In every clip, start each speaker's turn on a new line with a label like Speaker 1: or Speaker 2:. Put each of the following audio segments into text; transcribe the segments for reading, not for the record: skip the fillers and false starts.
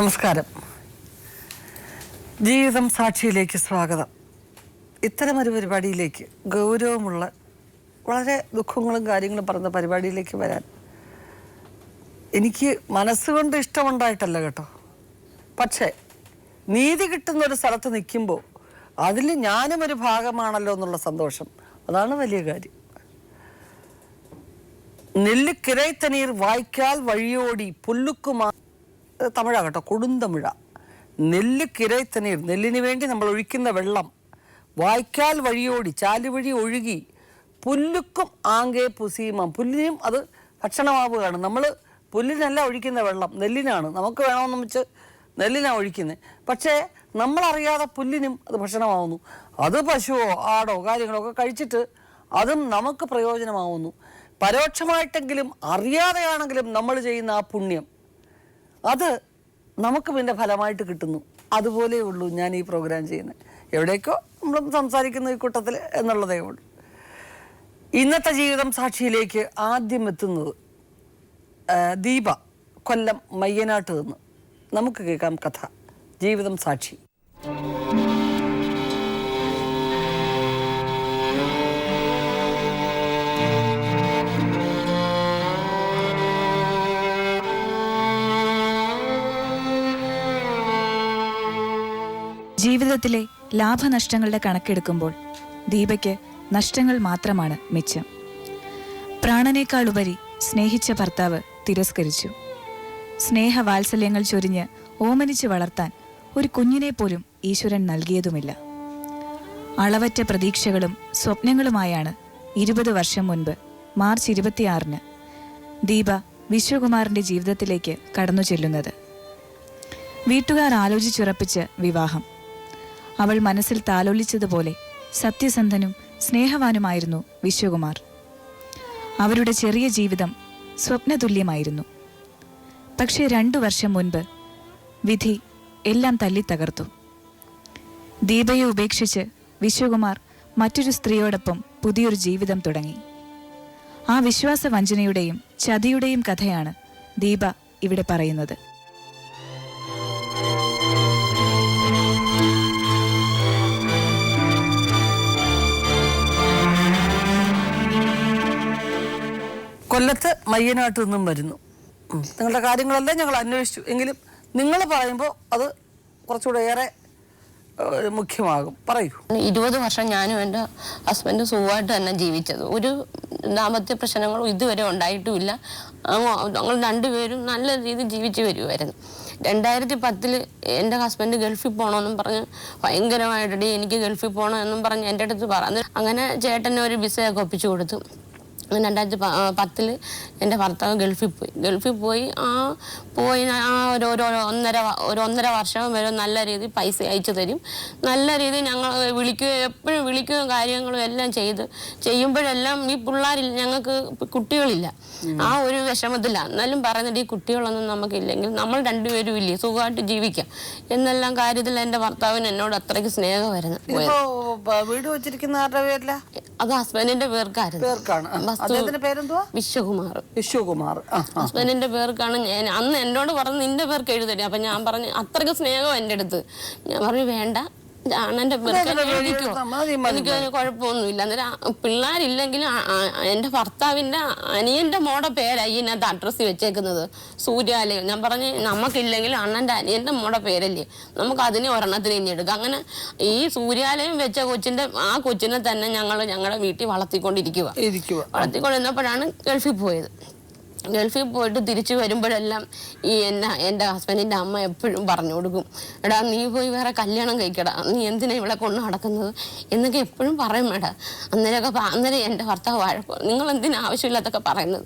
Speaker 1: നമസ്കാരം. ജീവിതം സാക്ഷിയിലേക്ക് സ്വാഗതം. ഇത്തരമൊരു പരിപാടിയിലേക്ക്, ഗൗരവമുള്ള വളരെ ദുഃഖങ്ങളും കാര്യങ്ങളും പറഞ്ഞ പരിപാടിയിലേക്ക് വരാൻ എനിക്ക് മനസ്സുകൊണ്ട് ഇഷ്ടമുണ്ടായിട്ടല്ല കേട്ടോ. പക്ഷേ നീതി കിട്ടുന്നൊരു സ്ഥലത്ത് നിൽക്കുമ്പോൾ അതിൽ ഞാനും ഒരു ഭാഗമാണല്ലോ എന്നുള്ള സന്തോഷം, അതാണ് വലിയ കാര്യം. നെല്ലിക്കിരൈത്തനീർ വായ്ക്കാൽ വഴിയോടി പുല്ലുക്കുമാ, തമിഴാകട്ടോ, കൊടുന്തമിഴ. നെല്ലിക്കിരൈത്തനീർ, നെല്ലിന് വേണ്ടി നമ്മൾ ഒഴിക്കുന്ന വെള്ളം, വായ്ക്കാൽ വഴിയോടി, ചാലുവഴി ഒഴുകി, പുല്ലുക്കും ആങ്കെ പുസീമം, പുല്ലിനും അത് ഭക്ഷണമാവുകയാണ്. നമ്മൾ പുല്ലിനല്ല ഒഴിക്കുന്ന വെള്ളം, നെല്ലിനാണ്. നമുക്ക് വേണമെന്ന് വെച്ച് നെല്ലിനാണ് ഒഴിക്കുന്നത്. പക്ഷേ നമ്മളറിയാതെ പുല്ലിനും അത് ഭക്ഷണമാവുന്നു. അത് പശുവോ ആടോ കാര്യങ്ങളൊക്കെ കഴിച്ചിട്ട് അതും നമുക്ക് പ്രയോജനമാവുന്നു. പരോക്ഷമായിട്ടെങ്കിലും അറിയാതെയാണെങ്കിലും നമ്മൾ ചെയ്യുന്ന ആ പുണ്യം അത് നമുക്ക് പിന്നെ ഫലമായിട്ട് കിട്ടുന്നു. അതുപോലെ ഉള്ളൂ ഞാൻ ഈ പ്രോഗ്രാം ചെയ്യുന്നത്. എവിടേക്കോ നമ്മൾ സംസാരിക്കുന്ന ഈ കൂട്ടത്തിൽ എന്നുള്ളതേ ഉള്ളൂ. ഇന്നത്തെ ജീവിതം സാക്ഷിയിലേക്ക് ആദ്യം എത്തുന്നത് ദീപ, കൊല്ലം മയ്യനാട്ട് നിന്ന്. നമുക്ക് കേൾക്കാം കഥ ജീവിതം സാക്ഷി.
Speaker 2: ജീവിതത്തിലെ ലാഭനഷ്ടങ്ങളുടെ കണക്കെടുക്കുമ്പോൾ ദീപയ്ക്ക് നഷ്ടങ്ങൾ മാത്രമാണ് മിച്ചം. പ്രാണനേക്കാളുപരി സ്നേഹിച്ച ഭർത്താവ് തിരസ്കരിച്ചു. സ്നേഹവാത്സല്യങ്ങൾ ചൊരിഞ്ഞ് ഓമനിച്ച് വളർത്താൻ ഒരു കുഞ്ഞിനെ പോലും ഈശ്വരൻ നൽകിയതുമില്ല. അളവറ്റ പ്രതീക്ഷകളും സ്വപ്നങ്ങളുമായാണ് 20 വർഷം മുൻപ് മാർച്ച് 26-ന് ദീപ വിശ്വകുമാറിന്റെ ജീവിതത്തിലേക്ക് കടന്നു ചെല്ലുന്നത്. വീട്ടുകാർ ആലോചിച്ചുറപ്പിച്ച് വിവാഹം. അവൾ മനസ്സിൽ താലോലിച്ചതുപോലെ സത്യസന്ധനും സ്നേഹവാനുമായിരുന്നു വിശ്വകുമാർ. അവരുടെ ചെറിയ ജീവിതം സ്വപ്നതുല്യമായിരുന്നു. പക്ഷേ 2 വർഷം മുൻപ് വിധി എല്ലാം തല്ലിത്തകർത്തു. ദീപയെ ഉപേക്ഷിച്ച് വിശ്വകുമാർ മറ്റൊരു സ്ത്രീയോടൊപ്പം പുതിയൊരു ജീവിതം തുടങ്ങി. ആ വിശ്വാസവഞ്ചനയുടെയും ചതിയുടെയും കഥയാണ് ദീപ ഇവിടെ പറയുന്നത്.
Speaker 1: കൊല്ലത്ത് മയ്യനാട്ട് നിന്നും വരുന്നു. നിങ്ങളുടെ കാര്യങ്ങളെല്ലാം ഞങ്ങൾ അന്വേഷിച്ചു. എങ്കിലും നിങ്ങൾ പറയുമ്പോൾ അത് കുറച്ചുകൂടെ ഏറെ മുഖ്യമാകും. പറയൂ.
Speaker 3: 20 വർഷം ഞാനും എൻ്റെ ഹസ്ബൻഡും സുഖമായിട്ട് തന്നെ ജീവിച്ചത്. ഒരു ദാമ്പത്യ പ്രശ്നങ്ങളും ഇതുവരെ ഉണ്ടായിട്ടുമില്ല. ഞങ്ങൾ രണ്ടുപേരും നല്ല രീതിയിൽ ജീവിച്ചു വരുമായിരുന്നു. 2010 എൻ്റെ ഹസ്ബൻഡ് ഗൾഫിൽ പോകണമെന്നും പറഞ്ഞ് ഭയങ്കരമായിട്ടടി എനിക്ക് ഗൾഫിൽ പോകണമെന്നും പറഞ്ഞ് എൻ്റെ അടുത്ത് പറഞ്ഞു. അങ്ങനെ ചേട്ടനെ ഒരു വിസയൊക്കെ ഒപ്പിച്ചു കൊടുത്തു. 2010 എൻ്റെ ഭർത്താവ് ഗൾഫിൽ പോയി ഒരു 1.5 വർഷം വരെ നല്ല രീതിയിൽ പൈസ അയച്ചു തരും. നല്ല രീതിയിൽ ഞങ്ങൾ എപ്പോഴും വിളിക്കുകയും കാര്യങ്ങളും എല്ലാം ചെയ്യുമ്പോഴെല്ലാം ഈ പിള്ളേരില്ല, ഞങ്ങൾക്ക് കുട്ടികളില്ല. ആ ഒരു വിഷമത്തില്ല. എന്നാലും പറയുന്നത് ഈ കുട്ടികളൊന്നും നമുക്കില്ലെങ്കിൽ നമ്മൾ രണ്ടുപേരും ഇല്ലേ, സുഖമായിട്ട് ജീവിക്കാം എന്നെല്ലാം കാര്യത്തിൽ എൻ്റെ ഭർത്താവിന് എന്നോട് അത്രയ്ക്ക് സ്നേഹമായിരുന്നു.
Speaker 1: വീട് വെച്ചിരിക്കുന്ന ആരുടെ പേരില?
Speaker 3: അത് ഹസ്ബൻഡിന്റെ പേർക്കാണ്.
Speaker 1: വിശ്വകുമാർ
Speaker 3: ഹസ്ബൻഡിന്റെ പേർക്കാണ്. ഞാൻ അന്ന് എന്നോട് പറഞ്ഞു നിന്റെ പേർക്ക് എഴുതടി. അപ്പൊ ഞാൻ പറഞ്ഞു അത്രയ്ക്ക് സ്നേഹം എൻ്റെ അടുത്ത്. ഞാൻ പറഞ്ഞു വേണ്ട, അണ്ണന്റെ പേർക്ക് എനിക്കതിന് കുഴപ്പമൊന്നുമില്ല. അന്നേരം പിള്ളേരില്ലെങ്കിലും എൻ്റെ ഭർത്താവിൻ്റെ അനിയൻ്റെ മോടെ പേരായി ഇതിനകത്ത് അഡ്രസ്സ് വെച്ചേക്കുന്നത്, സൂര്യാലയം. ഞാൻ പറഞ്ഞ് നമുക്കില്ലെങ്കിൽ അണ്ണൻ്റെ അനിയൻ്റെ മോടെ പേരല്ലേ, നമുക്ക് അതിനെ ഒരെണ്ണത്തിന് ഇനി എടുക്കാം. അങ്ങനെ ഈ സൂര്യാലയം വെച്ച ആ കൊച്ചിനെ തന്നെ ഞങ്ങളുടെ വീട്ടിൽ വളർത്തിക്കൊണ്ടിരുന്നപ്പോഴാണ് ഗൾഫിൽ പോയത്. ഗൾഫിൽ പോയിട്ട് തിരിച്ചു വരുമ്പോഴെല്ലാം ഈ എൻ്റെ ഹസ്ബൻഡിൻ്റെ അമ്മ എപ്പോഴും പറഞ്ഞു കൊടുക്കും, എടാ നീ പോയി വേറെ കല്യാണം കഴിക്കടാ, നീ എന്തിനാ ഇവിടെ കൊണ്ട് നടക്കുന്നത് എന്നൊക്കെ എപ്പോഴും പറയും. അന്നേരം എൻ്റെ ഭർത്താവ് വഴക്കും, നിങ്ങൾ എന്തിനാ ആവശ്യമില്ലാത്തൊക്കെ പറയുന്നത്,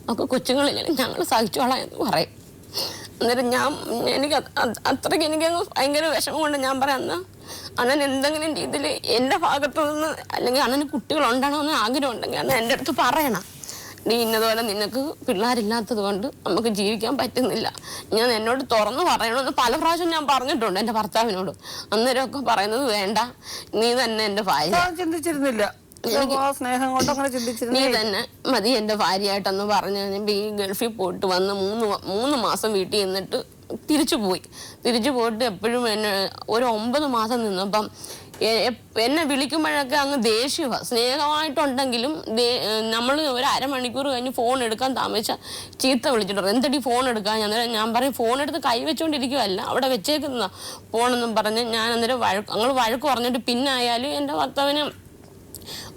Speaker 3: നമുക്ക് കൊച്ചുങ്ങളില്ലെങ്കിൽ ഞങ്ങൾ സഹിച്ചോളാം എന്ന് പറയും. അന്നേരം എനിക്ക് അത്രയ്ക്ക് എനിക്ക് ഭയങ്കര വിഷമം കൊണ്ട് ഞാൻ പറയാം, അണ്ണൻ എന്തെങ്കിലും രീതിയിൽ എൻ്റെ ഭാഗത്തു നിന്ന് അല്ലെങ്കിൽ അണ്ണന് കുട്ടികളുണ്ടാകണമെന്ന് ആഗ്രഹം ഉണ്ടെങ്കിൽ അന്ന് എൻ്റെ അടുത്ത് പറയണം. നീ ഇന്നതുപോലെ നിനക്ക് പിള്ളേരില്ലാത്തത് കൊണ്ട് നമുക്ക് ജീവിക്കാൻ പറ്റുന്നില്ല, ഞാൻ എന്നോട് തുറന്ന് പറയണമെന്ന് പല പ്രാവശ്യം ഞാൻ പറഞ്ഞിട്ടുണ്ട് എൻ്റെ ഭർത്താവിനോട്. അന്നേരമൊക്കെ പറയുന്നത് വേണ്ട, നീ തന്നെ എൻ്റെ ഭാര്യ,
Speaker 1: ചിന്തിച്ചിരുന്നില്ല,
Speaker 3: നീ തന്നെ മതി എൻ്റെ ഭാര്യയായിട്ടെന്ന് പറഞ്ഞു കഴിഞ്ഞപ്പോൾ ഈ ഗൾഫിൽ പോയിട്ട് വന്ന് 3 മാസം വീട്ടിൽ നിന്നിട്ട് തിരിച്ചു പോയിട്ട് എപ്പോഴും എന്നെ ഒരു 9 മാസം നിന്നപ്പം എന്നെ വിളിക്കുമ്പോഴൊക്കെ അങ്ങ് ദേഷ്യമാണ്. സ്നേഹമായിട്ടുണ്ടെങ്കിലും നമ്മൾ ഒരു അരമണിക്കൂർ കഴിഞ്ഞ് ഫോൺ എടുക്കാൻ താമസിച്ചാൽ ചീത്ത വിളിച്ചിട്ടുണ്ട്. എന്തടി ഫോൺ എടുക്കാൻ? ഞാൻ പറയും ഫോൺ എടുത്ത് കൈവച്ചുകൊണ്ടിരിക്കുകയല്ല, അവിടെ വെച്ചേക്കുന്ന ഫോണെന്നും പറഞ്ഞ് ഞാൻ അന്നേരം വഴക്ക് പറഞ്ഞിട്ട് പിന്നായാലും എൻ്റെ ഭർത്താവിന്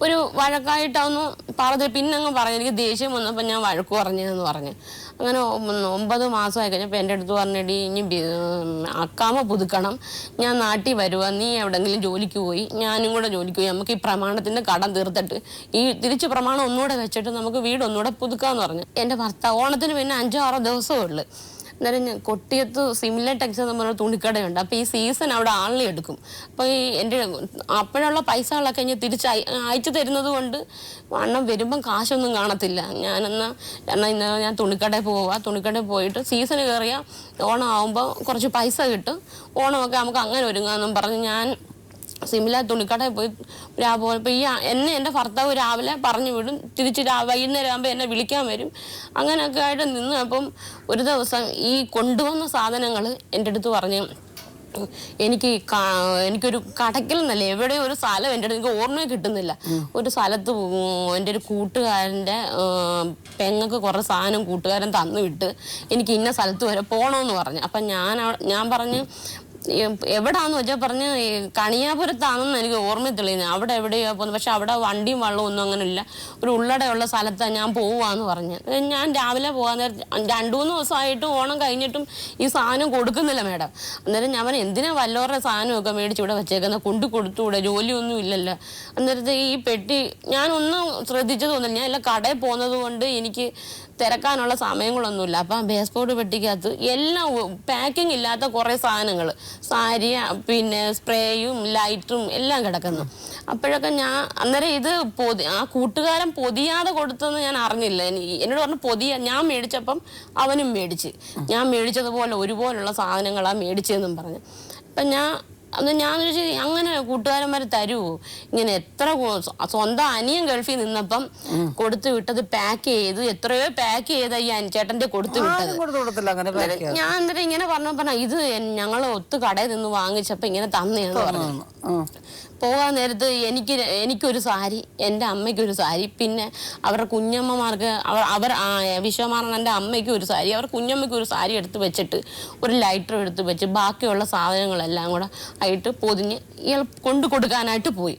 Speaker 3: ഒരു വഴക്കായിട്ടാവുന്നു പറഞ്ഞത്. പിന്നെ അങ്ങ് പറഞ്ഞു എനിക്ക് ദേഷ്യം വന്നപ്പോൾ ഞാൻ വഴക്ക് പറഞ്ഞതെന്ന് പറഞ്ഞ്. അങ്ങനെ 9 മാസമായി കഴിഞ്ഞപ്പോൾ എൻ്റെ അടുത്ത് പറഞ്ഞിട്ട് ഇനി അക്കാമ പുതുക്കണം, ഞാൻ നാട്ടിൽ വരുക, നീ എവിടെയെങ്കിലും ജോലിക്ക് പോയി, ഞാനും കൂടെ ജോലിക്ക് പോയി, നമുക്ക് ഈ പ്രമാണത്തിൻ്റെ കടം തീർത്തിട്ട് ഈ തിരിച്ച് പ്രമാണം ഒന്നുകൂടെ വെച്ചിട്ട് നമുക്ക് വീട് ഒന്നുകൂടെ പുതുക്കാമെന്ന് പറഞ്ഞു. എൻ്റെ ഭർത്താവ് ഓണത്തിന് പിന്നെ 5-6 ദിവസമേ ഉള്ളൂ. അന്നേരം കൊട്ടിയത്ത് സിമിലർ ടെക്സ് എന്ന് പറഞ്ഞ തുണിക്കടയുണ്ട്. അപ്പോൾ ഈ സീസൺ അവിടെ ആളിനെ എടുക്കും. അപ്പോൾ ഈ എൻ്റെ അപ്പോഴുള്ള പൈസകളൊക്കെ ഇനി തിരിച്ച് അയച്ചു തരുന്നത് കൊണ്ട് അണ്ണം വരുമ്പം കാശൊന്നും കാണത്തില്ല. ഇന്നലെ ഞാൻ തുണിക്കടയിൽ പോയിട്ട് സീസൺ കയറിയാൽ ഓണം ആകുമ്പോൾ കുറച്ച് പൈസ കിട്ടും, ഓണമൊക്കെ നമുക്ക് അങ്ങനെ ഒരുങ്ങാമെന്നും പറഞ്ഞ് ഞാൻ സിമില തുണിക്കടയിൽ പോയി പോയപ്പോൾ എൻ്റെ ഭർത്താവ് രാവിലെ പറഞ്ഞു വിടും, തിരിച്ച് വൈകുന്നേരം ആകുമ്പോൾ എന്നെ വിളിക്കാൻ വരും. അങ്ങനെയൊക്കെ ആയിട്ട് നിന്ന്. അപ്പം ഒരു ദിവസം ഈ കൊണ്ടുവന്ന സാധനങ്ങൾ എൻ്റെ അടുത്ത് പറഞ്ഞ് എനിക്കൊരു കടയ്ക്കൽ എന്നല്ല, എവിടെ ഒരു സ്ഥലം എൻ്റെ അടുത്ത് എനിക്ക് ഓർമ്മ കിട്ടുന്നില്ല. ഒരു സ്ഥലത്ത് എൻ്റെ ഒരു കൂട്ടുകാരൻ്റെ പെങ്ങൾക്ക് കുറേ സാധനം കൂട്ടുകാരൻ തന്നു വിട്ട് എനിക്ക് ഇന്ന സ്ഥലത്ത് വരെ പോകണമെന്ന് പറഞ്ഞു. അപ്പം ഞാൻ പറഞ്ഞ് എവിടാന്ന് വെച്ചാൽ പറഞ്ഞ് കണിയാപുരത്താണെന്ന് എനിക്ക് ഓർമ്മ തെളിയുന്നത്. അവിടെ എവിടെയോ പോകുന്നത്, പക്ഷെ അവിടെ വണ്ടിയും വെള്ളവും ഒന്നും അങ്ങനെ ഇല്ല, ഒരു ഉള്ളടയുള്ള സ്ഥലത്താണ് ഞാൻ പോവാന്ന് പറഞ്ഞ്. ഞാൻ രാവിലെ പോകാൻ നേരം 2-3 ദിവസമായിട്ടും ഓണം കഴിഞ്ഞിട്ടും ഈ സാധനം കൊടുക്കുന്നില്ല മാഡം. അന്നേരം ഞാൻ പറഞ്ഞു എന്തിനാ വല്ലവരുടെ സാധനമൊക്കെ മേടിച്ച് ഇവിടെ വെച്ചേക്കുന്നത്, കൊടുത്തുകൂടെ, ജോലിയൊന്നും ഇല്ലല്ലോ. അന്നേരത്തെ ഈ പെട്ടി ഞാനൊന്നും ശ്രദ്ധിച്ചു തോന്നില്ല. ഞാൻ എല്ലാം കടയിൽ പോകുന്നത് കൊണ്ട് എനിക്ക് തിരക്കാനുള്ള സമയങ്ങളൊന്നുമില്ല. അപ്പം ബേസ്പോർട്ട് പെട്ടിക്കകത്ത് എല്ലാം പാക്കിംഗ് ഇല്ലാത്ത കുറേ സാധനങ്ങൾ, സാരി, പിന്നെ സ്പ്രേയും ലൈറ്റും എല്ലാം കിടക്കുന്നു. അപ്പോഴൊക്കെ അന്നേരം ഇത് ആ കൂട്ടുകാരൻ പൊതിയാതെ കൊടുത്തെന്ന് ഞാൻ അറിഞ്ഞില്ല. എന്നോട് പറഞ്ഞ് ഞാൻ മേടിച്ചപ്പം അവനും മേടിച്ച്, ഞാൻ മേടിച്ചതുപോലെ ഒരുപോലുള്ള സാധനങ്ങളാണ് മേടിച്ചതെന്നും പറഞ്ഞു. അപ്പം ഞാൻ ചോദിച്ചു അങ്ങനെ കൂട്ടുകാരന്മാർ തരുമോ ഇങ്ങനെ? എത്ര സ്വന്തം അനിയൻ ഗൾഫിൽ നിന്നപ്പം കൊടുത്തു വിട്ടത് പാക്ക് ചെയ്ത് എത്രയോ പാക്ക് ചെയ്ത ഈ ചേട്ടൻ്റെ കൊടുത്തു വിട്ടത്. ഞാൻ എന്നിട്ട് ഇങ്ങനെ പറഞ്ഞ ഇത് ഞങ്ങൾ ഒത്തു കടയിൽ നിന്ന് വാങ്ങിച്ചപ്പോൾ ഇങ്ങനെ തന്നെയാന്ന് പറഞ്ഞു. പോകാൻ നേരത്ത് എനിക്കൊരു സാരി, എൻ്റെ അമ്മയ്ക്കൊരു സാരി, പിന്നെ അവരുടെ കുഞ്ഞമ്മമാർക്ക് വിശ്വമാരണൻ്റെ അമ്മയ്ക്കും ഒരു സാരി, അവർ കുഞ്ഞമ്മയ്ക്ക് ഒരു സാരി എടുത്ത് വെച്ചിട്ട് ഒരു ലൈറ്റർ എടുത്ത് വെച്ച് ബാക്കിയുള്ള സാധനങ്ങളെല്ലാം കൂടെ ആയിട്ട് പൊതിഞ്ഞ് ഇയാൾ കൊണ്ടു കൊടുക്കാനായിട്ട് പോയി.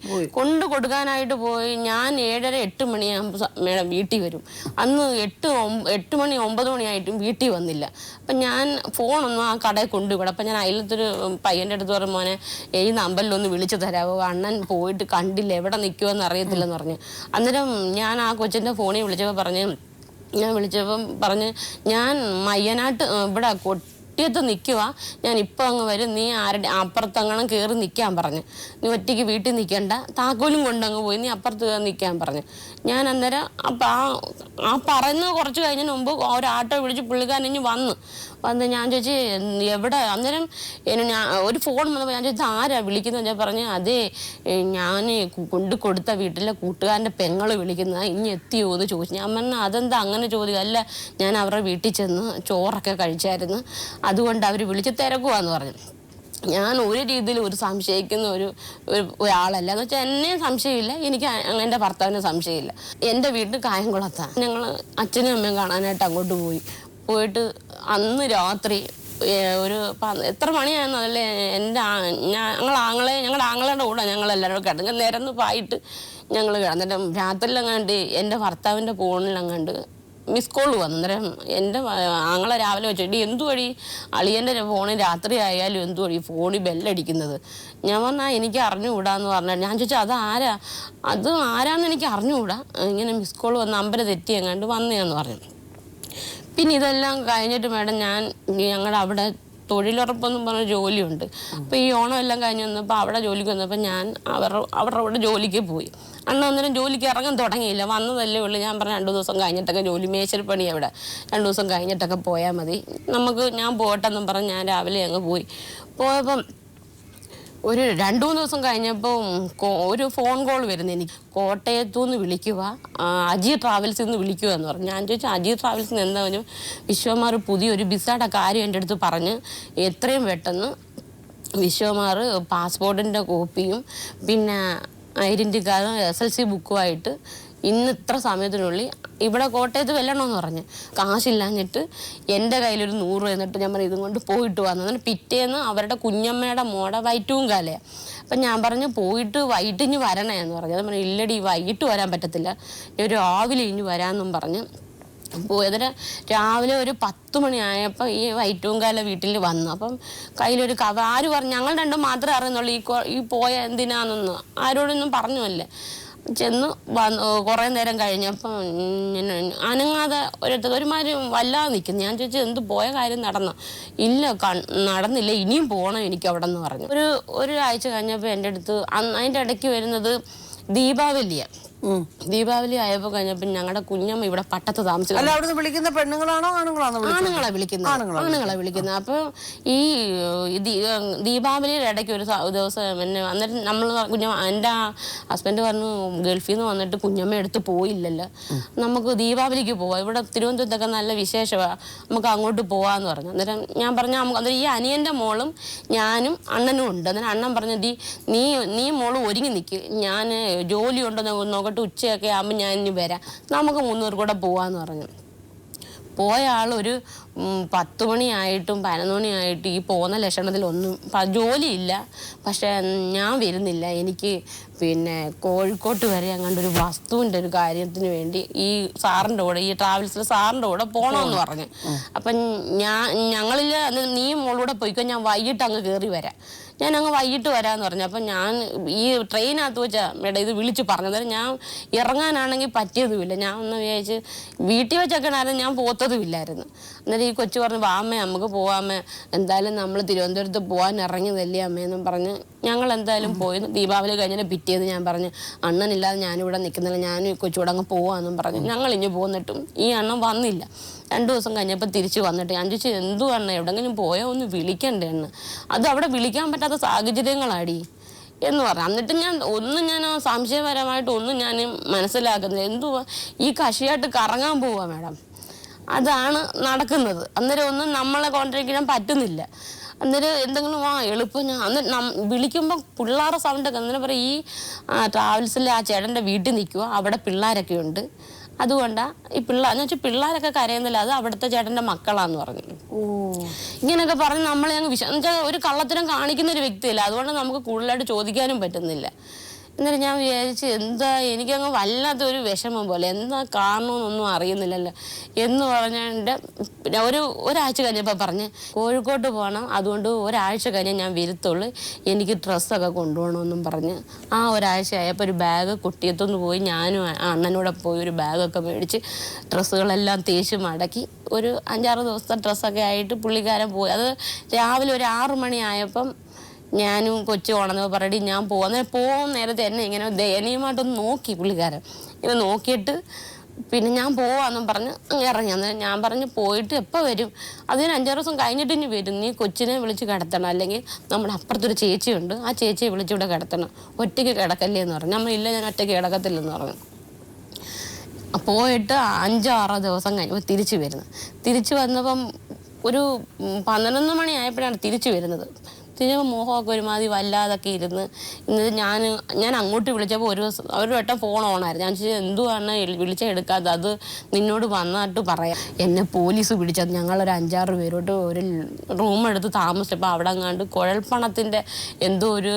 Speaker 3: ഞാൻ 7:30-8 മണിയാകുമ്പോൾ മേഡം വീട്ടിൽ വരും. അന്ന് 8 മണി 9 മണിയായിട്ടും വീട്ടിൽ വന്നില്ല. അപ്പം ഞാൻ ഫോണൊന്നും ആ കടയിൽ കൊണ്ടുവിടാം. അപ്പം ഞാൻ അതിലത്തൊരു പയ്യൻ്റെ അടുത്ത് പറഞ്ഞു, മോനെ ഈ നമ്പറിലൊന്ന് വിളിച്ചു തരാമോ, അണ്ണൻ പോയിട്ട് കണ്ടില്ല, എവിടെ നിൽക്കുമെന്ന് അറിയത്തില്ലെന്ന് പറഞ്ഞു. അന്നേരം ഞാൻ ആ കൊച്ചിൻ്റെ ഫോണിൽ വിളിച്ചപ്പോൾ പറഞ്ഞ് ഞാൻ മയ്യനാട്ട് ഇവിടെ കൊട്ടിയത്ത് നിൽക്കുക, ഞാൻ ഇപ്പം അങ്ങ് വരും, നീ ആരുടെ അപ്പുറത്തങ്ങനെ കയറി നിൽക്കാൻ പറഞ്ഞു. നീ ഒറ്റയ്ക്ക് വീട്ടിൽ നിൽക്കണ്ട, താക്കോലും കൊണ്ടങ്ങ് പോയി നീ അപ്പുറത്ത് കയറി നിൽക്കാൻ പറഞ്ഞു. ഞാൻ അന്നേരം അപ്പം ആ പറയുന്നത് കുറച്ച് കഴിഞ്ഞതിന് മുമ്പ് ഒരു ആട്ടോ വിളിച്ച് പുള്ളിക്കാരൻ വന്ന് ഞാൻ ചോദിച്ചു എവിടെ? അന്നേരം ഒരു ഫോൺ വന്നപ്പോൾ ഞാൻ ചോദിച്ചത് ആരാ വിളിക്കുന്നത്? ഞാൻ പറഞ്ഞു അതേ ഞാൻ കൊടുത്ത വീട്ടിലെ കൂട്ടുകാരൻ്റെ പെങ്ങൾ വിളിക്കുന്നത്, ഇനി എത്തിയോ എന്ന് ചോദിച്ചു. ഞാൻ പറഞ്ഞു അതെന്താ അങ്ങനെ ചോദിക്കുക? അല്ല, ഞാൻ അവരുടെ വീട്ടിൽ ചെന്ന് ചോറൊക്കെ കഴിച്ചായിരുന്നു, അതുകൊണ്ട് അവർ വിളിച്ച് തിരക്കുവാന്ന് പറഞ്ഞു. ഞാൻ ഒരു രീതിയിൽ ഒരു സംശയിക്കുന്ന ഒരാളല്ല. എന്ന് വെച്ചാൽ എന്നെ സംശയമില്ല, എനിക്ക് എൻ്റെ ഭർത്താവിനെ സംശയമില്ല. എൻ്റെ വീട്ടിൽ കായംകുളത്താണ്. ഞങ്ങൾ അച്ഛനും അമ്മയും കാണാനായിട്ട് അങ്ങോട്ട് പോയിട്ട് അന്ന് രാത്രി ഒരു എത്ര മണിയാണെന്നല്ലേ ഞങ്ങളുടെ ആങ്ങളുടെ കൂടെ ഞങ്ങളെല്ലാവരും കിടന്ന് നിരന്ന് പായിട്ട് ഞങ്ങൾ കിടന്നിട്ട് രാത്രിയിലങ്ങാണ്ട് എൻ്റെ ഭർത്താവിൻ്റെ ഫോണിലങ്ങാണ്ട് മിസ് കോൾ വന്നു. അന്നേരം എൻ്റെ ആങ്ങളെ രാവിലെ വെച്ചിട്ട് എന്തുവഴി അളിയൻ്റെ ഫോണിൽ രാത്രി ആയാലും എന്തുവഴി ഫോണിൽ ബെല്ലടിക്കുന്നത്? ഞാൻ പറഞ്ഞാൽ എനിക്ക് അറിഞ്ഞുകൂടാന്ന് പറഞ്ഞാൽ. ഞാൻ ചോദിച്ചാൽ അത് ആരാന്ന് എനിക്ക് അറിഞ്ഞുകൂടാ, ഇങ്ങനെ മിസ് കോൾ വന്ന് നമ്പർ തെറ്റി എങ്ങാണ്ട് വന്നേന്ന് പറഞ്ഞു. പിന്നെ ഇതെല്ലാം കഴിഞ്ഞിട്ട് മേഡം ഞങ്ങളുടെ അവിടെ തൊഴിലുറപ്പെന്നും പറഞ്ഞ ജോലിയുണ്ട്. അപ്പോൾ ഈ ഓണം എല്ലാം കഴിഞ്ഞ് വന്നപ്പോൾ അവിടെ ജോലിക്ക് വന്നപ്പോൾ ഞാൻ അവരുടെ അവിടെ ജോലിക്ക് പോയി. അന്നേരം ജോലിക്ക് ഇറങ്ങാൻ തുടങ്ങിയില്ല, വന്നതല്ലേ ഉള്ളൂ. ഞാൻ പറഞ്ഞു 2 ദിവസം കഴിഞ്ഞിട്ടൊക്കെ ജോലി മേശരിപ്പണി അവിടെ 2 ദിവസം കഴിഞ്ഞിട്ടൊക്കെ പോയാൽ മതി, ഞാൻ പോട്ടെന്നും പറഞ്ഞ് ഞാൻ രാവിലെ അങ്ങ് പോയപ്പം ഒരു 2-3 ദിവസം കഴിഞ്ഞപ്പോൾ ഒരു ഫോൺ കോൾ വരുന്നു എനിക്ക്. കോട്ടയത്തു നിന്ന് വിളിക്കുക, അജി ട്രാവൽസിൽ നിന്ന് വിളിക്കുക എന്ന് പറഞ്ഞു. ഞാൻ ചോദിച്ചു അജി ട്രാവൽസിൽ നിന്ന് എന്താ പറഞ്ഞു. വിശ്വകുമാർ പുതിയൊരു വിസയുടെ കാര്യം എൻ്റെ അടുത്ത് പറഞ്ഞ് എത്രയും പെട്ടെന്ന് വിശ്വകുമാർ പാസ്പോർട്ടിൻ്റെ കോപ്പിയും പിന്നെ ഐഡൻറ്റി കാർഡും SLC ബുക്കുമായിട്ട് ഇന്ന് ഇത്ര സമയത്തിനുള്ളിൽ ഇവിടെ കോട്ടയത്ത് വെല്ലണമെന്ന് പറഞ്ഞ്. കാശില്ലാഞ്ഞിട്ട് എൻ്റെ കയ്യിലൊരു 100 എന്നിട്ട് ഞാൻ പറഞ്ഞു ഇതും കൊണ്ട് പോയിട്ട് വന്നു. എന്നിട്ട് പിറ്റേന്ന് അവരുടെ കുഞ്ഞമ്മയുടെ മോടെ വയറ്റുംകാലയാണ്. അപ്പം ഞാൻ പറഞ്ഞു പോയിട്ട് വൈകിട്ട് ഇനി വരണേ എന്ന് പറഞ്ഞു. അത് പറഞ്ഞു ഇല്ലടി വൈകിട്ട് വരാൻ പറ്റത്തില്ല, ഞാൻ രാവിലെ ഇനി വരാമെന്നും പറഞ്ഞ് പോയതിന് രാവിലെ ഒരു 10 മണിയായപ്പോൾ ഈ വൈറ്റുംകാല വീട്ടിൽ വന്നു. അപ്പം കയ്യിലൊരു കവർ. ആര് പറഞ്ഞു, ഞങ്ങൾ രണ്ടും മാത്രമേ അറിയുന്നുള്ളൂ ഈ പോയ എന്തിനാണെന്ന്. ആരോടൊന്നും പറഞ്ഞല്ലേ. ചെന്ന് കുറേ നേരം കഴിഞ്ഞപ്പം അനങ്ങാതെ ഒരുമാതിരി വല്ലാതെ നിൽക്കുന്നു. ഞാൻ ചോദിച്ചു എന്ത് പോയ കാര്യം നടന്നോ? ഇല്ല നടന്നില്ല, ഇനിയും പോകണം എനിക്ക് അവിടെ എന്ന് പറഞ്ഞു. ഒരാഴ്ച കഴിഞ്ഞപ്പോൾ എൻ്റെ അടുത്ത് അതിൻ്റെ ഇടയ്ക്ക് വരുന്നത് ദീപാവലിയാണ്. ദീപാവലി ആയപ്പോൾ കഴിഞ്ഞപ്പോൾ ഞങ്ങളുടെ കുഞ്ഞമ്മ ഇവിടെ പട്ടത്ത് താമസിച്ചു.
Speaker 1: വിളിക്കുന്ന പെണ്ണുങ്ങളാണോ ആണുങ്ങളാണോ?
Speaker 3: ആണുങ്ങളെ വിളിക്കുന്നത്. അപ്പോൾ ഈ ദീപാവലിയുടെ ഇടയ്ക്ക് ഒരു ദിവസം എന്നെ അന്നേരം നമ്മൾ എൻ്റെ ഹസ്ബൻഡ് പറഞ്ഞു ഗൾഫിൽ നിന്ന് വന്നിട്ട് കുഞ്ഞമ്മ എടുത്ത് പോയില്ലല്ലോ, നമുക്ക് ദീപാവലിക്ക് പോവാം, ഇവിടെ തിരുവനന്തപുരത്തൊക്കെ നല്ല വിശേഷമാണ്, നമുക്ക് അങ്ങോട്ട് പോവാന്ന് പറഞ്ഞു. അന്നേരം ഞാൻ പറഞ്ഞു അന്നേരം ഈ അനിയൻ്റെ മോളും ഞാനും അണ്ണനും ഉണ്ട്. അന്നേരം അണ്ണൻ പറഞ്ഞു നീ മോള് ഒരുങ്ങി നിൽക്ക്, ഞാൻ ജോലി ഉണ്ടോ നോക്കട്ടെ, ഉച്ചയൊക്കെ ആകുമ്പോൾ ഞാൻ ഇനി വരാം, നമുക്ക് 3 പേർ കൂടെ പോവാന്ന് പറഞ്ഞു. പോയ ആളൊരു 10 മണിയായിട്ടും 11 മണിയായിട്ടും ഈ പോകുന്ന ലക്ഷണത്തിലൊന്നും ജോലിയില്ല. പക്ഷേ ഞാൻ വരുന്നില്ല, എനിക്ക് പിന്നെ കോഴിക്കോട്ട് വരെ അങ്ങാണ്ടൊരു വസ്തുവിൻ്റെ ഒരു കാര്യത്തിന് വേണ്ടി ഈ സാറിൻ്റെ കൂടെ, ഈ ട്രാവൽസിൽ സാറിൻ്റെ കൂടെ പോകണമെന്ന് പറഞ്ഞു. അപ്പം ഞങ്ങളിൽ നീ മോളൂടെ പോയിക്കോ, ഞാൻ വൈകിട്ട് അങ്ങ് കയറി വരാം, ഞാൻ അങ്ങ് വൈകിട്ട് വരാമെന്ന് പറഞ്ഞു. അപ്പം ഞാൻ ഈ ട്രെയിനകത്ത് വെച്ചാൽ മേഡം ഇത് വിളിച്ച് പറഞ്ഞത്, ഞാൻ ഇറങ്ങാനാണെങ്കിൽ പറ്റിയതുമില്ല. ഞാൻ ഒന്ന് വിചാരിച്ച് വീട്ടിൽ വെച്ചൊക്കെ ആയിരുന്നു, ഞാൻ പോത്തതുമില്ലായിരുന്നു. അന്നേരം ഈ കൊച്ചു പറഞ്ഞു വാമ്മേ നമുക്ക് പോവാമേ, എന്തായാലും നമ്മൾ തിരുവനന്തപുരത്ത് പോകാൻ ഇറങ്ങിയതല്ലേ അമ്മയെന്നും പറഞ്ഞ് ഞങ്ങൾ എന്തായാലും പോയി. ദീപാവലി കഴിഞ്ഞാൽ പിറ്റേന്ന് ഞാൻ പറഞ്ഞു അണ്ണനില്ലാതെ ഞാനിവിടെ നിൽക്കുന്നില്ല, ഞാനും ഈ കൊച്ചുകൂടെ അങ്ങ് പോവാമെന്നും പറഞ്ഞു. ഞങ്ങൾ ഇനി പോന്നിട്ടും ഈ അണ്ണൻ വന്നില്ല. 2 ദിവസം കഴിഞ്ഞപ്പോൾ തിരിച്ച് വന്നിട്ട് ഞാൻ ചോദിച്ചു എന്തുവാണ് എവിടെങ്കിലും പോയോ ഒന്ന് വിളിക്കണ്ടേ എണ്ണ, അത് അവിടെ വിളിക്കാൻ പറ്റാത്ത സാഹചര്യങ്ങളാടി എന്ന് പറഞ്ഞു. എന്നിട്ട് ഞാൻ സംശയപരമായിട്ട് ഞാൻ മനസ്സിലാക്കുന്നില്ല, എന്തുവാ ഈ കക്ഷിയായിട്ട് കറങ്ങാൻ പോവാ മാഡം, അതാണ് നടക്കുന്നത്. അന്നേരം ഒന്നും നമ്മളെ കോൺട്രാക്ട് പറ്റുന്നില്ല. അന്നേരം എന്തെങ്കിലും എളുപ്പം വിളിക്കുമ്പോൾ പിള്ളേരുടെ സൗണ്ടൊക്കെ അന്നേരം പറയും ഈ ട്രാവൽസിൽ ആ ചേട്ടൻ്റെ വീട്ടിൽ നിൽക്കുക, അവിടെ പിള്ളേരൊക്കെ ഉണ്ട്, അതുകൊണ്ടാണ് ഈ എന്ന് വെച്ചാൽ പിള്ളേരൊക്കെ കരയുന്നില്ല, അത് അവിടുത്തെ ചേട്ടൻ്റെ മക്കളാന്ന് പറഞ്ഞു. ഇങ്ങനെയൊക്കെ പറഞ്ഞ് നമ്മളെ അങ്ങ് എന്നുവെച്ചാൽ ഒരു കള്ളത്തരം കാണിക്കുന്ന ഒരു വ്യക്തിയല്ല, അതുകൊണ്ട് നമുക്ക് കൂടുതലായിട്ട് ചോദിക്കാനും പറ്റുന്നില്ല. എന്നിട്ട് ഞാൻ വിചാരിച്ച് എന്താ എനിക്കങ്ങ് വല്ലാത്തൊരു വിഷമം പോലെ, എന്താ കാരണമെന്നൊന്നും അറിയുന്നില്ലല്ലോ എന്ന് പറഞ്ഞിട്ട് ഒരാഴ്ച കഴിഞ്ഞപ്പോൾ പറഞ്ഞ് കോഴിക്കോട്ട് പോകണം, അതുകൊണ്ട് ഒരാഴ്ച കഴിഞ്ഞ് ഞാൻ വരുത്തുള്ളൂ, എനിക്ക് ഡ്രസ്സൊക്കെ കൊണ്ടുപോകണമെന്നും പറഞ്ഞ് ആ ഒരാഴ്ച ആയപ്പോൾ ഒരു ബാഗ് കുട്ടിയത്തൊന്ന് പോയി ഞാനും അണ്ണനൂടെ പോയി ഒരു ബാഗൊക്കെ മേടിച്ച് ഡ്രസ്സുകളെല്ലാം തേച്ച് മടക്കി ഒരു 5-6 ദിവസത്തെ ഡ്രസ്സൊക്കെ ആയിട്ട് പുള്ളിക്കാരൻ പോയി. അത് രാവിലെ ഒരു 6 മണിയായപ്പം ഞാനും കൊച്ചു ഉണർന്ന് പറയടി ഞാൻ പോകുന്ന നേരത്തെ എന്നെ ഇങ്ങനെ ദയനീയമായിട്ടൊന്ന് നോക്കി പുള്ളിക്കാരൻ. ഇങ്ങനെ നോക്കിയിട്ട് പിന്നെ ഞാൻ പോവാന്നും പറഞ്ഞ് ഇറങ്ങി. അന്നേരം ഞാൻ പറഞ്ഞ് പോയിട്ട് എപ്പോൾ വരും, അതിന് 5-6 ദിവസം കഴിഞ്ഞിട്ട് ഇനി വരും, നീ കൊച്ചിനെ വിളിച്ച് കിടത്തണം, അല്ലെങ്കിൽ നമ്മുടെ അപ്പുറത്തൊരു ചേച്ചിയുണ്ട്, ആ ചേച്ചിയെ വിളിച്ചിവിടെ കിടത്തണം, ഒറ്റയ്ക്ക് കിടക്കല്ലേ എന്ന് പറഞ്ഞു. നമ്മളില്ല ഞാൻ ഒറ്റയ്ക്ക് കിടക്കത്തില്ലെന്ന് പറഞ്ഞു. പോയിട്ട് 5-6 ദിവസം കഴിഞ്ഞപ്പോൾ തിരിച്ചു വന്നപ്പം ഒരു 11 മണിയായപ്പോഴാണ് തിരിച്ചു വരുന്നത്. മോഹമൊക്കെ ഒരുമാതിരി വല്ലാതൊക്കെ ഇരുന്ന് ഞാൻ അങ്ങോട്ട് വിളിച്ചപ്പോൾ ഒരു വട്ടം ഫോൺ ഓണായിരുന്നു. ഞാൻ ചോദിച്ചാൽ എന്തുവാണ് വിളിച്ചെടുക്കാതെ, അത് നിന്നോട് വന്നിട്ട് പറയാം, എന്നെ പോലീസ് പിടിച്ചത്. ഞങ്ങളൊരു 5-6 പേരോട്ട് ഒരു റൂം എടുത്ത് താമസിച്ചപ്പോൾ അവിടെ അങ്ങാണ്ട് കുഴൽപ്പണത്തിൻ്റെ എന്തോ ഒരു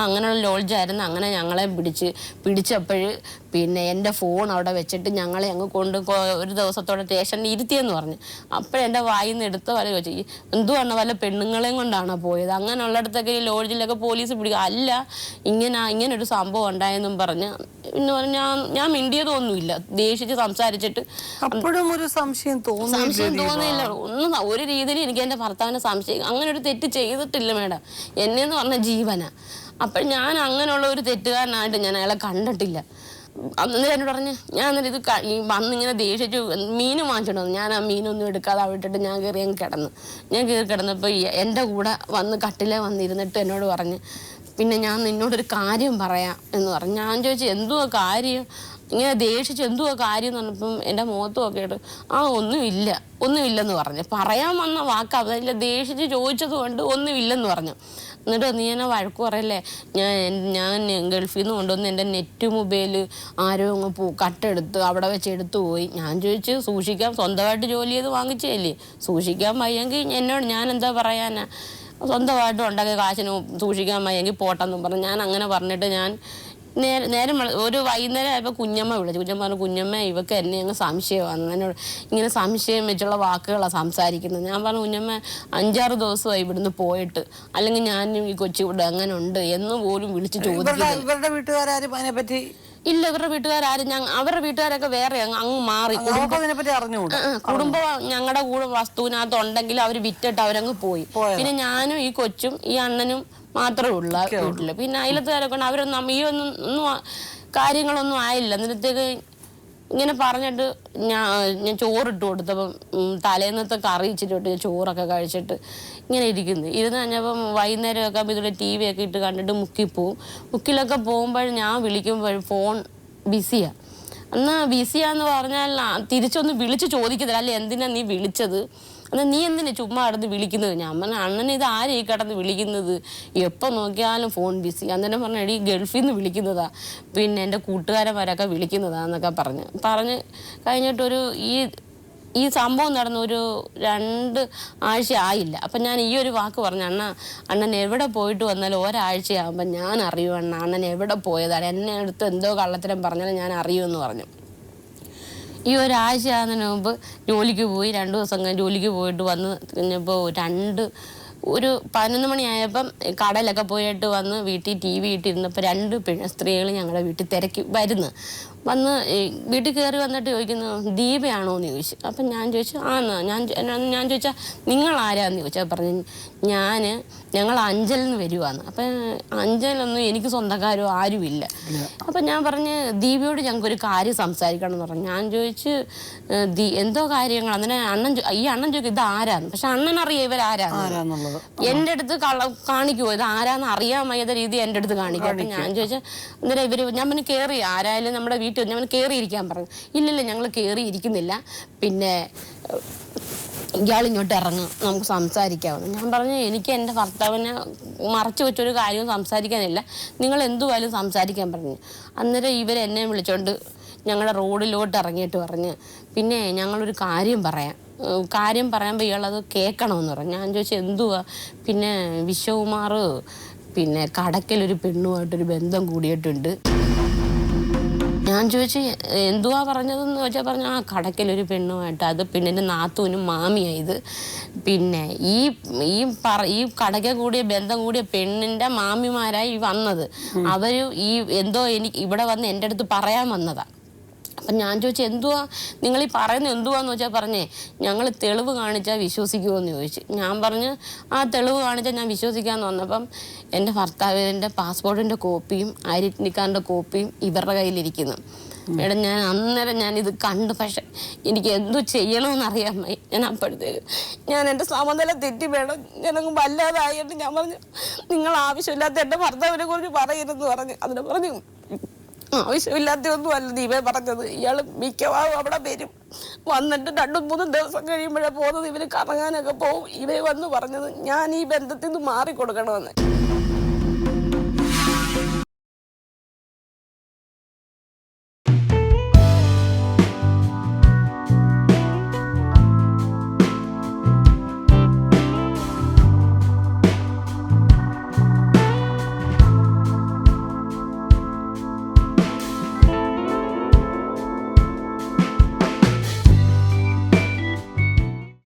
Speaker 3: അങ്ങനെയുള്ള ലോഡ്ജായിരുന്നു. അങ്ങനെ ഞങ്ങളെ പിടിച്ചപ്പോൾ പിന്നെ എൻ്റെ ഫോൺ അവിടെ വെച്ചിട്ട് ഞങ്ങളെ അങ്ങ് കൊണ്ട് ഒരു ദിവസത്തോടെ സ്റ്റേഷനിൽ ഇരുത്തിയെന്ന് പറഞ്ഞു. അപ്പോഴെൻ്റെ വായിൽ നിന്ന് എടുത്ത വല്ല ചോദിച്ചു എന്തുവാണ് വല്ല പെണ്ണുങ്ങളെയും കൊണ്ടാണോ പോയത്, അങ്ങനെയുള്ളിടത്തൊക്കെ ഈ ലോഡ്ജിലൊക്കെ പോലീസ് പിടിക്കുക, അല്ല ഇങ്ങനൊരു സംഭവം ഉണ്ടായെന്നും പറഞ്ഞ് പിന്നെ ഞാൻ മിണ്ടിയതൊന്നുമില്ല, ദേഷിച്ച് സംസാരിച്ചിട്ട്
Speaker 1: അപ്പോഴും ഒരു സംശയം
Speaker 3: തോന്നിയില്ല. ഒന്നും ഒരു രീതിയിൽ എനിക്ക് എൻ്റെ ഭർത്താവിനെ സംശയം, അങ്ങനെ ഒരു തെറ്റ് ചെയ്തിട്ടില്ല മേഡം, എന്നെന്ന് പറഞ്ഞ ജീവന. അപ്പോൾ ഞാൻ അങ്ങനെയുള്ള ഒരു തെറ്റുകാരനായിട്ട് ഞാൻ അയാളെ കണ്ടിട്ടില്ല. അന്നേരം എന്നോട് പറഞ്ഞ് ഞാൻ അന്നേരം ഇത് ഈ വന്നിങ്ങനെ ദേഷിച്ചു മീൻ വാങ്ങിച്ചിട്ട് വന്നു. ഞാൻ ആ മീനൊന്നും എടുക്കാതെ വിട്ടിട്ട് ഞാൻ കയറി അങ്ങ് കിടന്നു. ഞാൻ കയറി കിടന്നപ്പോൾ എൻ്റെ കൂടെ വന്ന് കട്ടിലേ വന്നിരുന്നിട്ട് എന്നോട് പറഞ്ഞ് പിന്നെ ഞാൻ നിന്നോടൊരു കാര്യം പറയാം എന്ന് പറഞ്ഞു. ഞാൻ ചോദിച്ചു എന്തുവാ കാര്യം, ഇങ്ങനെ ദേഷിച്ച് എന്തുവാ കാര്യം എന്ന് പറഞ്ഞപ്പം എൻ്റെ മുഖത്തും ഒക്കെ ആയിട്ട് ഒന്നുമില്ലെന്ന് പറഞ്ഞു. പറയാൻ വന്ന വാക്ക് അതില്ല, ദേഷിച്ച് ചോദിച്ചത് കൊണ്ട് ഒന്നുമില്ലെന്ന് പറഞ്ഞു. എന്നിട്ട് നീ എന്നെ വഴക്ക് പറയല്ലേ, ഞാൻ ഗൾഫിൽ നിന്ന് കൊണ്ടുവന്ന് എൻ്റെ നെറ്റ് മൊബൈൽ ആരോ അങ്ങ് കട്ടെടുത്ത് അവിടെ വെച്ച് എടുത്തു പോയി. ഞാൻ ചോദിച്ചു സൂക്ഷിക്കാൻ സ്വന്തമായിട്ട് ജോലി ചെയ്ത് വാങ്ങിച്ചതല്ലേ, സൂക്ഷിക്കാൻ വയ്യെങ്കിൽ എന്നോട് ഞാൻ എന്താ പറയാനാ, സ്വന്തമായിട്ട് ഉണ്ടാക്കിയ കാശിന് സൂക്ഷിക്കാൻ വയ്യെങ്കിൽ പോട്ടെന്നും പറഞ്ഞു. ഞാൻ അങ്ങനെ പറഞ്ഞിട്ട് ഞാൻ നേരം ഒരു വൈകുന്നേരം ആയപ്പോൾ കുഞ്ഞമ്മ വിളിച്ചു. കുഞ്ഞമ്മ പറഞ്ഞു കുഞ്ഞമ്മ ഇവക്ക് എന്നെ അങ്ങ് സംശയമാണ്, എന്നോട് ഇങ്ങനെ സംശയം വെച്ചുള്ള വാക്കുകളാണ് സംസാരിക്കുന്നത്. ഞാൻ പറഞ്ഞു കുഞ്ഞമ്മ 5-6 ദിവസമായി ഇവിടുന്ന് പോയിട്ട്, അല്ലെങ്കിൽ ഞാനും ഈ കൊച്ചു ഇവിടെ അങ്ങനെ ഉണ്ട് എന്ന് പോലും വിളിച്ച് ചോദിക്കുന്നു.
Speaker 1: ഇവരുടെ വീട്ടുകാരും അതിനെപ്പറ്റി
Speaker 3: ഇല്ല, ഇവരുടെ വീട്ടുകാരും അവരുടെ വീട്ടുകാരൊക്കെ വേറെ അങ്ങ് മാറി. കുടുംബം ഞങ്ങളുടെ കൂടെ വസ്തുവിനകത്ത് ഉണ്ടെങ്കിൽ അവർ വിറ്റിട്ട് അവരങ്ങ് പോയി. പിന്നെ ഞാനും ഈ കൊച്ചും ഈ അണ്ണനും മാത്രമേ ഉള്ളൂ വീട്ടില്. പിന്നെ അയലത്തുകാരൊക്കെ ഉണ്ട്, അവരൊന്നും ഈ ഒന്നും കാര്യങ്ങളൊന്നും ആയില്ല. എന്നിടത്തേക്ക് ഇങ്ങനെ പറഞ്ഞിട്ട് ഞാൻ ചോറിട്ട് കൊടുത്തപ്പം തലേന്നത്തെ കറി ഇച്ചിട്ട് ഞാൻ ചോറൊക്കെ കഴിച്ചിട്ട് ഇങ്ങനെ ഇരുന്ന് കഴിഞ്ഞപ്പം വൈകുന്നേരമൊക്കെ ആകുമ്പോൾ ഇതിൽ TV ഒക്കെ ഇട്ട് കണ്ടിട്ട് മുക്കിപ്പോവും. മുക്കിലൊക്കെ പോകുമ്പോൾ ഞാൻ വിളിക്കുമ്പോൾ ഫോൺ ബിസിയാണ്. എന്നാൽ ബിസിയാന്ന് പറഞ്ഞാൽ തിരിച്ചൊന്ന് വിളിച്ച് ചോദിക്കത്തില്ല, അല്ലെ എന്തിനാ നീ വിളിച്ചത്, എന്നാൽ നീ എന്തിനാ ചുമ്മാ കിടന്ന് വിളിക്കുന്നത്. ഞാൻ പറഞ്ഞ അണ്ണനെ ഇത് ആരും ഈ കിടന്ന് വിളിക്കുന്നത്, എപ്പോൾ നോക്കിയാലും ഫോൺ ബിസി. അന്നേരം പറഞ്ഞ എടീ ഗൾഫിൽ നിന്ന് വിളിക്കുന്നതാ, പിന്നെ എൻ്റെ കൂട്ടുകാരന്മാരൊക്കെ വിളിക്കുന്നതാന്നൊക്കെ പറഞ്ഞ് കഴിഞ്ഞിട്ടൊരു ഈ സംഭവം നടന്ന ഒരു 2 ആഴ്ച ആയില്ല. അപ്പം ഞാൻ ഈ ഒരു വാക്ക് പറഞ്ഞു, അണ്ണൻ എവിടെ പോയിട്ട് വന്നാലും ഒരാഴ്ചയാകുമ്പോൾ ഞാൻ അറിയൂ അണ്ണൻ എവിടെ പോയതാണ്, എന്നെ അടുത്ത് എന്തോ കള്ളത്തരം പറഞ്ഞാലും ഞാൻ അറിയുമെന്ന് പറഞ്ഞു. ഈ ഒരാഴ്ച ആകുന്നതിന് മുമ്പ് ജോലിക്ക് പോയി 2 ദിവസം ജോലിക്ക് പോയിട്ട് വന്ന് കഴിഞ്ഞപ്പോൾ ഒരു 11 മണിയായപ്പം കടയിലൊക്കെ പോയിട്ട് വന്ന് വീട്ടിൽ TV ഇട്ടിരുന്നപ്പോൾ 2 സ്ത്രീകൾ ഞങ്ങളുടെ വീട്ടിൽ തിരക്കി വന്ന് വീട്ടിൽ കയറി വന്നിട്ട് ചോദിക്കുന്നു ദീപയാണോ എന്ന് ചോദിച്ചു. അപ്പം ഞാൻ ചോദിച്ചു ആന്ന്. ഞാൻ ചോദിച്ചാൽ നിങ്ങൾ ആരാന്ന് ചോദിച്ചാൽ പറഞ്ഞു ഞങ്ങൾ അഞ്ചലിൽ നിന്ന് വരുവാന്ന്. അപ്പം അഞ്ചലൊന്നും എനിക്ക് സ്വന്തക്കാരോ ആരുമില്ല. അപ്പം ഞാൻ പറഞ്ഞ് ദീപയോട് ഞങ്ങൾക്കൊരു കാര്യം സംസാരിക്കണം എന്ന് പറഞ്ഞു. ഞാൻ ചോദിച്ചു എന്തോ കാര്യങ്ങൾ. അങ്ങനെ ഈ അണ്ണൻ ചോദിക്കും ഇത് ആരാന്ന്. പക്ഷെ അണ്ണനറിയാം ഇവരാരാന്നുള്ളത്. എൻ്റെ അടുത്ത് കാണിക്കുമോ ഇത് ആരാന്ന് അറിയാൻ വയ്യാത്ത രീതി എൻ്റെ അടുത്ത് കാണിക്കും. അപ്പം ഞാൻ ചോദിച്ചാൽ അന്നേരം ഞാൻ പിന്നെ കയറി ആരായാലും നമ്മുടെ വീട്ടിൽ ഞാൻ കയറിയിരിക്കാൻ പറഞ്ഞു. ഇല്ലല്ല ഞങ്ങൾ കയറിയിരിക്കുന്നില്ല, പിന്നെ ഇയാളിങ്ങോട്ട് ഇറങ്ങും നമുക്ക് സംസാരിക്കാമെന്ന്. ഞാൻ പറഞ്ഞു എനിക്ക് എൻ്റെ ഭർത്താവിനെ മറച്ചു വെച്ചൊരു കാര്യവും സംസാരിക്കാനില്ല, നിങ്ങൾ എന്തുവായാലും സംസാരിക്കാൻ പറഞ്ഞു. അന്നേരം ഇവരെന്നെ വിളിച്ചോണ്ട് ഞങ്ങളുടെ റോഡിലോട്ട് ഇറങ്ങിയിട്ട് പറഞ്ഞ് പിന്നെ ഞങ്ങളൊരു കാര്യം പറയുമ്പോൾ ഇയാളത് കേൾക്കണമെന്ന് പറഞ്ഞു. ഞാൻ ചോദിച്ചു എന്തുവാ. പിന്നെ വിശ്വകുമാർ പിന്നെ കടക്കലൊരു പെണ്ണുമായിട്ടൊരു ബന്ധം കൂടിയിട്ടുണ്ട്. ഞാൻ ചോദിച്ചു എന്തുവാ പറഞ്ഞതെന്ന് ചോദിച്ചാൽ പറഞ്ഞു കടക്കലൊരു പെണ്ണുമായിട്ട്, അത് പിന്നെ എൻ്റെ നാത്തൂനും മാമിയായത്, പിന്നെ ഈ കടക്ക കൂടിയ ബന്ധം കൂടിയ പെണ്ണിൻ്റെ മാമിമാരായി വന്നത്, അവർ എന്തോ എനിക്ക് ഇവിടെ വന്ന് എൻ്റെ അടുത്ത് പറയാൻ വന്നതാണ്. അപ്പം ഞാൻ ചോദിച്ചു എന്തുവാ നിങ്ങൾ പറയുന്നത് എന്തുവാന്ന് വെച്ചാൽ പറഞ്ഞേ ഞങ്ങൾ തെളിവ് കാണിച്ചാൽ വിശ്വസിക്കുമോ എന്ന് ചോദിച്ചു. ഞാൻ പറഞ്ഞു തെളിവ് കാണിച്ചാൽ ഞാൻ വിശ്വസിക്കാമെന്ന് വന്നപ്പം എൻ്റെ ഭർത്താവിൻ്റെ പാസ്പോർട്ടിൻ്റെ കോപ്പിയും ഐഡൻറ്റി കാർഡിൻ്റെ കോപ്പിയും ഇവരുടെ കയ്യിലിരിക്കുന്നു. മേഡം ഞാൻ ഇത് കണ്ടു, പക്ഷെ എനിക്ക് എന്തു ചെയ്യണമെന്നറിയാൻ വയ്യ. ഞാൻ അപ്പോഴത്തേക്ക് ഞാൻ എൻ്റെ സമനില തെറ്റി വേണം, ഞാനങ്ങ് വല്ലാതായിട്ട് ഞാൻ പറഞ്ഞു നിങ്ങൾ ആവശ്യമില്ലാത്ത എൻ്റെ ഭർത്താവിനെ കുറിച്ച് പറയരുതെന്ന് പറഞ്ഞു. അതിനെ പറഞ്ഞു ആവശ്യമില്ലാത്തൊന്നും അല്ല ദീപ പറഞ്ഞത്, ഇയാൾ മിക്കവാറും അവിടെ വരും, വന്നിട്ട് 2-3 ദിവസം കഴിയുമ്പോഴേ പോകുന്നത്, ഇവർ കറങ്ങാനൊക്കെ പോകും. ഇവർ വന്ന് പറഞ്ഞത് ഞാൻ ഈ ബന്ധത്തിൽ നിന്ന് മാറിക്കൊടുക്കണമെന്ന്.